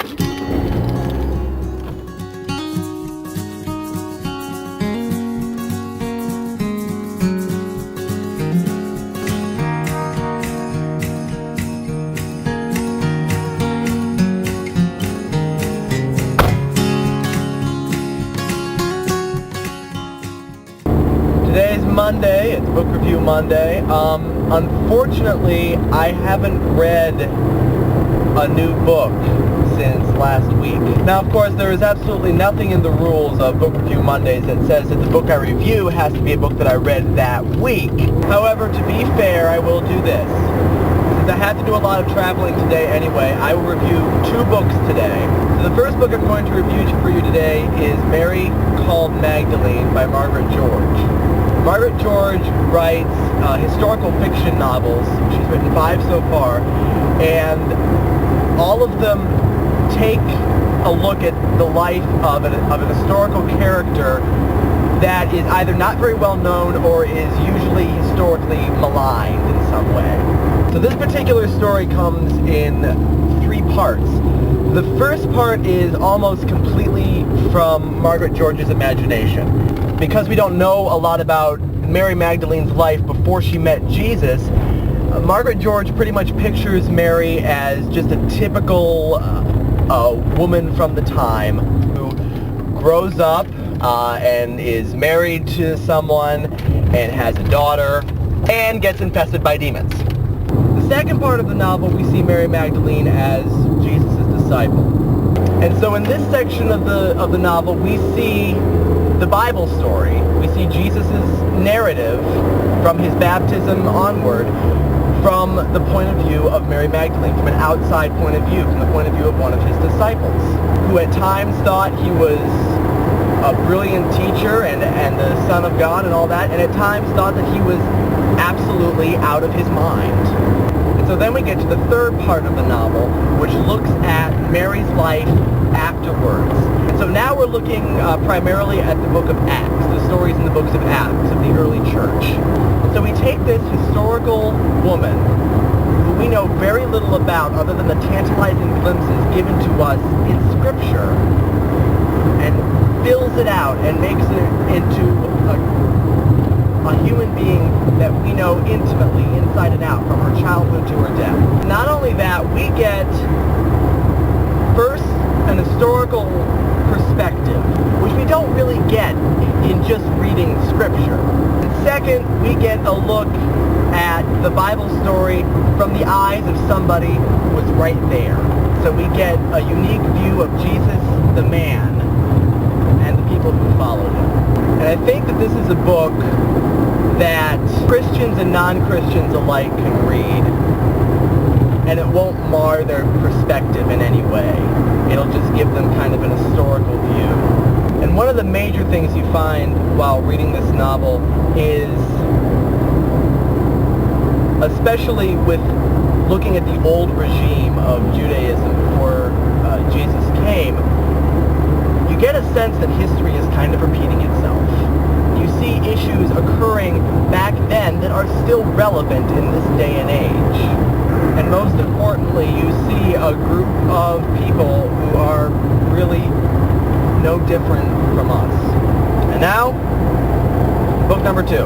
Today's Monday, it's Book Review Monday. Unfortunately, I haven't read a new book since last week. Now, of course, there is absolutely nothing in the rules of Book Review Mondays that says that the book I review has to be a book that I read that week. However, to be fair, I will do this. Since I have to do a lot of traveling today anyway, I will review 2 books today. So the first book I'm going to review for you today is Mary, Called Magdalene by Margaret George. Margaret George writes historical fiction novels. She's written 5 so far, and all of them take a look at the life of an historical character that is either not very well known or is usually historically maligned in some way. So this particular story comes in 3 parts. The first part is almost completely from Margaret George's imagination. Because we don't know a lot about Mary Magdalene's life before she met Jesus, Margaret George pretty much pictures Mary as just a typical woman from the time who grows up and is married to someone and has a daughter and gets infested by demons. The second part of the novel, we see Mary Magdalene as Jesus' disciple. And so in this section of the novel, we see the Bible story. We see Jesus' narrative from his baptism onward from the point of view of Mary Magdalene, from an outside point of view, from the point of view of one of his disciples, who at times thought he was a brilliant teacher and the Son of God and all that, and at times thought that he was absolutely out of his mind. And so then we get to the third part of the novel, which looks at Mary's life afterwards. And so now we're looking primarily at the book of Acts, the stories in the books of Acts of the early church. And so we take this historical woman, who we know very little about other than the tantalizing glimpses given to us in Scripture, and fills it out and makes it into a human being that we know intimately, inside and out, from her childhood to her death. Not only that, we get first an historical perspective, which we don't really get in just reading Scripture. And second, we get a look at the Bible story from the eyes of somebody who was right there. So we get a unique view of Jesus, the man, and the people who followed him. And I think that this is a book that Christians and non-Christians alike can read, and it won't mar their perspective in any way. It'll just give them kind of an historical view. And one of the major things you find while reading this novel is, especially with looking at the old regime of Judaism before Jesus came, you get a sense that history is kind of repeating itself. You see issues occurring back then that are still relevant in this day and age. And most importantly, you see a group of people who are really no different from us. And now, book number 2.